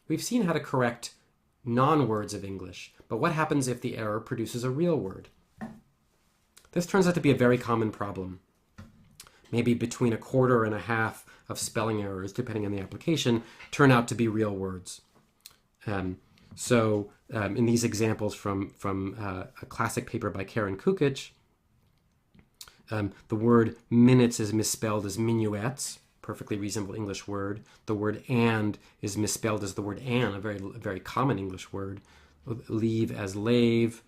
we've seen how to correct non-words of English, but what happens if the error produces a real word? This turns out to be a very common problem. Maybe between a quarter and a half of spelling errors, depending on the application, turn out to be real words. In these examples from a classic paper by Karen Kukic, the word minutes is misspelled as minuets, perfectly reasonable English word. The word and is misspelled as the word an, a very common English word. Leave as lave,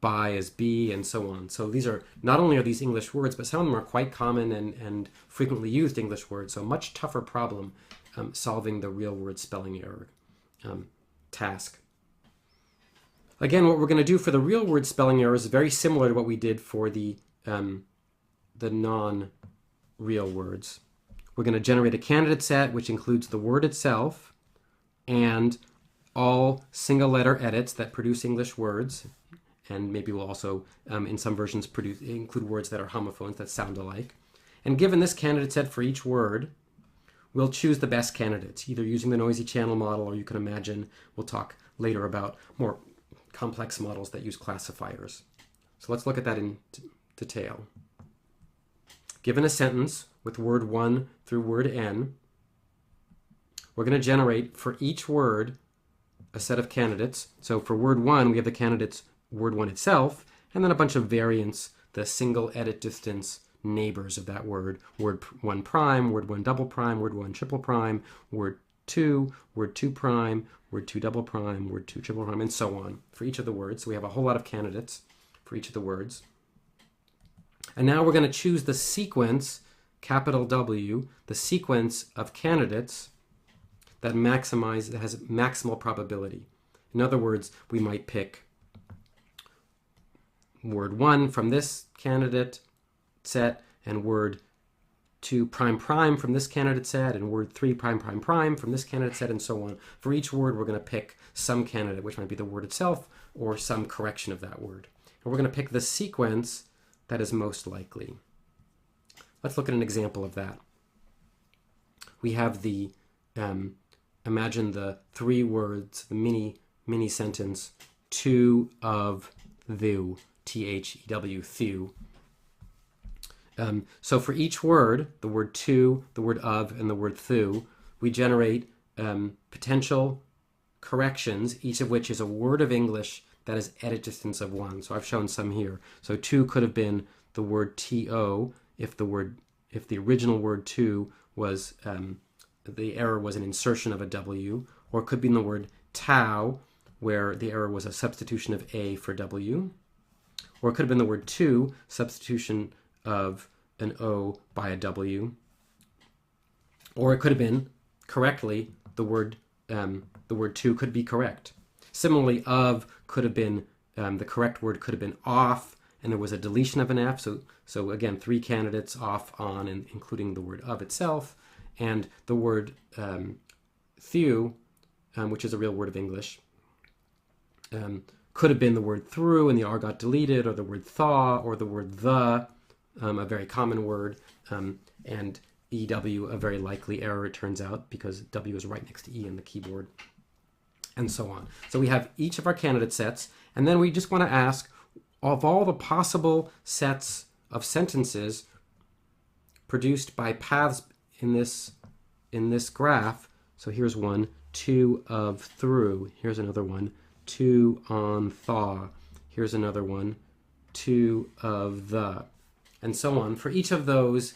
buy as be, and so on. So these are, not only are these English words, but some of them are quite common and frequently used English words. So a much tougher problem solving the real word spelling error task. Again, what we're going to do for the real word spelling error is very similar to what we did for the non-real words. We're going to generate a candidate set which includes the word itself and all single letter edits that produce English words, and maybe we'll also in some versions include words that are homophones that sound alike. And given this candidate set for each word, we'll choose the best candidates, either using the noisy channel model, or you can imagine we'll talk later about more complex models that use classifiers. So let's look at that in detail. Given a sentence with word 1 through word n, we're going to generate for each word a set of candidates. So for word 1, we have the candidates word 1 itself, and then a bunch of variants, the single edit distance neighbors of that word. Word 1 prime, word 1 double prime, word 1 triple prime, word 2 prime, word 2 double prime, word 2 triple prime, and so on for each of the words. So we have a whole lot of candidates for each of the words. And now we're going to choose the sequence, capital W, the sequence of candidates that has maximal probability. In other words, we might pick word 1 from this candidate set, and word 2 prime prime from this candidate set, and word 3 prime prime prime from this candidate set, and so on. For each word, we're going to pick some candidate, which might be the word itself or some correction of that word. And we're going to pick the sequence that is most likely. Let's look at an example of that. We have the, imagine the 3 words, the mini sentence, two of thou, T-H-E-W, thew. So for each word, the word to, the word of, and the word thou, we generate potential corrections, each of which is a word of English that is edit distance of 1. So I've shown some here. So to could have been the word to if the original word to was the error was an insertion of a w, or it could be in the word tau, where the error was a substitution of a for w, or it could have been the word to, substitution of an O by a W, or it could have been correctly the word to could be correct. Similarly, of could have been the correct word could have been off, and there was a deletion of an F. So again, 3 candidates, off, on, and including the word of itself, and the word thew, which is a real word of English. Could have been the word through and the R got deleted, or the word thaw, or the word the, a very common word, and EW, a very likely error, it turns out, because W is right next to E in the keyboard, and so on. So we have each of our candidate sets, and then we just want to ask, of all the possible sets of sentences produced by paths in this graph, so here's one, to, of, through, here's another one, to, on, thaw, here's another one, to, of, the, and so on. For each of those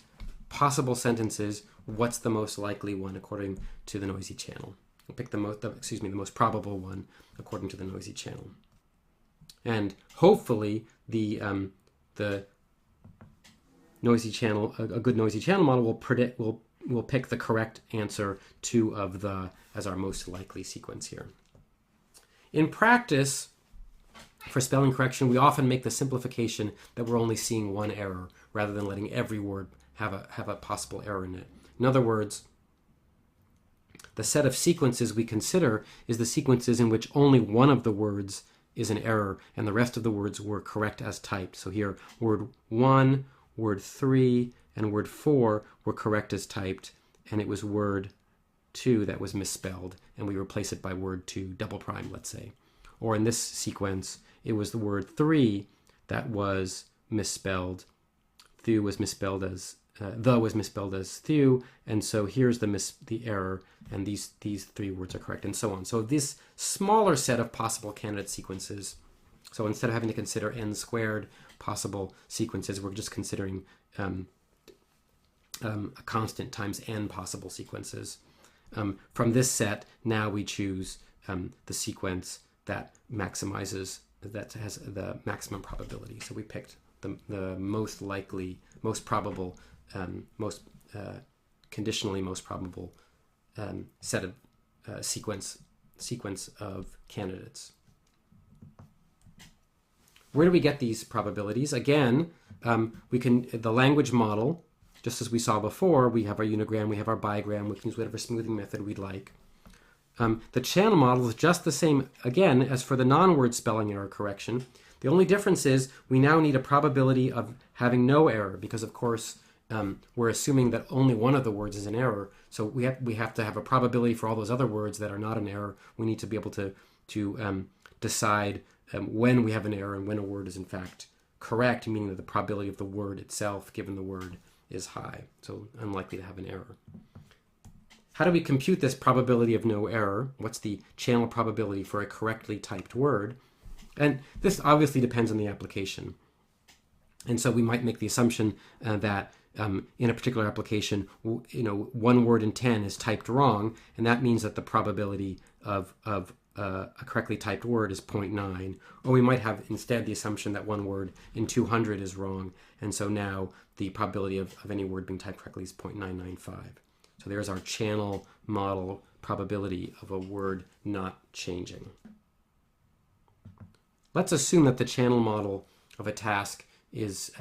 possible sentences, what's the most likely one according to the noisy channel? We'll pick the most probable one according to the noisy channel. And hopefully the noisy channel, a good noisy channel model will pick the correct answer, to, of, the, as our most likely sequence here. In practice, for spelling correction, we often make the simplification that we're only seeing one error rather than letting every word have a possible error in it. In other words, the set of sequences we consider is the sequences in which only one of the words is an error and the rest of the words were correct as typed. So here, word 1, word 3, and word 4 were correct as typed, and it was word 2 that was misspelled, and we replace it by word 2 double prime, let's say. Or in this sequence, it was the word 3 that was misspelled. Thew was misspelled as the was misspelled as thew, and so here's the error, and these 3 words are correct, and so on. So this smaller set of possible candidate sequences. So instead of having to consider n squared possible sequences, we're just considering a constant times n possible sequences. From this set, now we choose the sequence that maximizes, that has the maximum probability. So we picked the most likely, most probable, conditionally most probable set of sequence of candidates. Where do we get these probabilities? Again, we can, the language model, just as we saw before, we have our unigram, we have our bigram, we can use whatever smoothing method we'd like. The channel model is just the same, again, as for the non-word spelling error correction. The only difference is we now need a probability of having no error, because of course we're assuming that only one of the words is an error. So we have to have a probability for all those other words that are not an error. We need to be able to decide when we have an error and when a word is in fact correct, meaning that the probability of the word itself, given the word, is high, so unlikely to have an error. How do we compute this probability of no error? What's the channel probability for a correctly typed word? And this obviously depends on the application. And so we might make the assumption that in a particular application, 1 word in 10 is typed wrong, and that means that the probability of a correctly typed word is 0.9. Or we might have instead the assumption that 1 word in 200 is wrong, and so now the probability of any word being typed correctly is 0.995. So there's our channel model probability of a word not changing. Let's assume that the channel model of a task is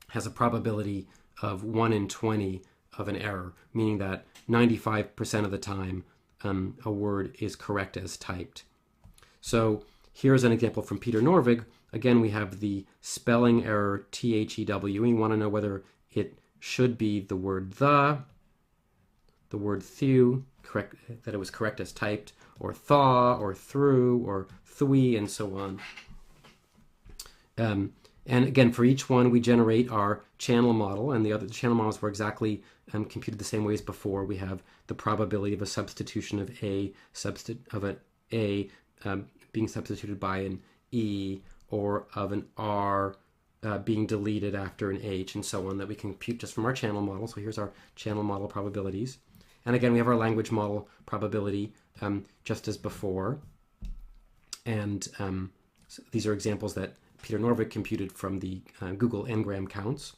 has a probability of 1 in 20 of an error, meaning that 95% of the time a word is correct as typed. So here's an example from Peter Norvig. Again, we have the spelling error THEW. We want to know whether it should be the word the word thew, correct, that it was correct as typed, or thaw, or through, or thwee, and so on. And again, for each one, we generate our channel model, and the channel models were exactly computed the same way as before. We have the probability of a substitution of an A being substituted by an E, or of an R being deleted after an H, and so on, that we can compute just from our channel model. So here's our channel model probabilities. And again, we have our language model probability just as before. And so these are examples that Peter Norvig computed from the Google Ngram counts.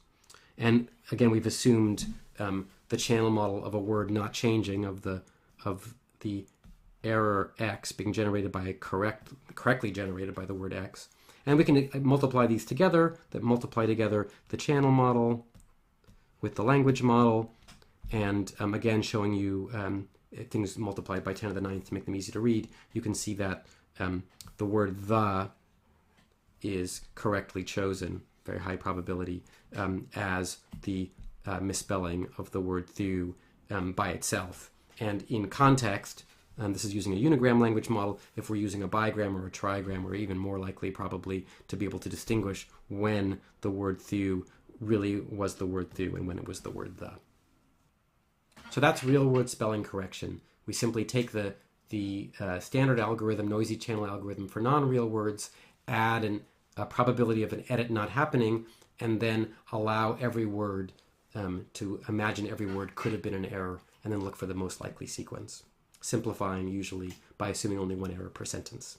And again, we've assumed the channel model of a word not changing, of the error X being generated by correctly generated by the word X. And we can multiply these together, that multiply together the channel model with the language model, and again, showing you things multiplied by 10 to the 9th to make them easy to read. You can see that the word the is correctly chosen, very high probability, as the misspelling of the word thew by itself. And in context, this is using a unigram language model. If we're using a bigram or a trigram, we're even more likely probably to be able to distinguish when the word thew really was the word thew and when it was the word the. So that's real word spelling correction. We simply take the standard algorithm, noisy channel algorithm for non-real words, add a probability of an edit not happening, and then allow every word to imagine every word could have been an error, and then look for the most likely sequence, simplifying usually by assuming only 1 error per sentence.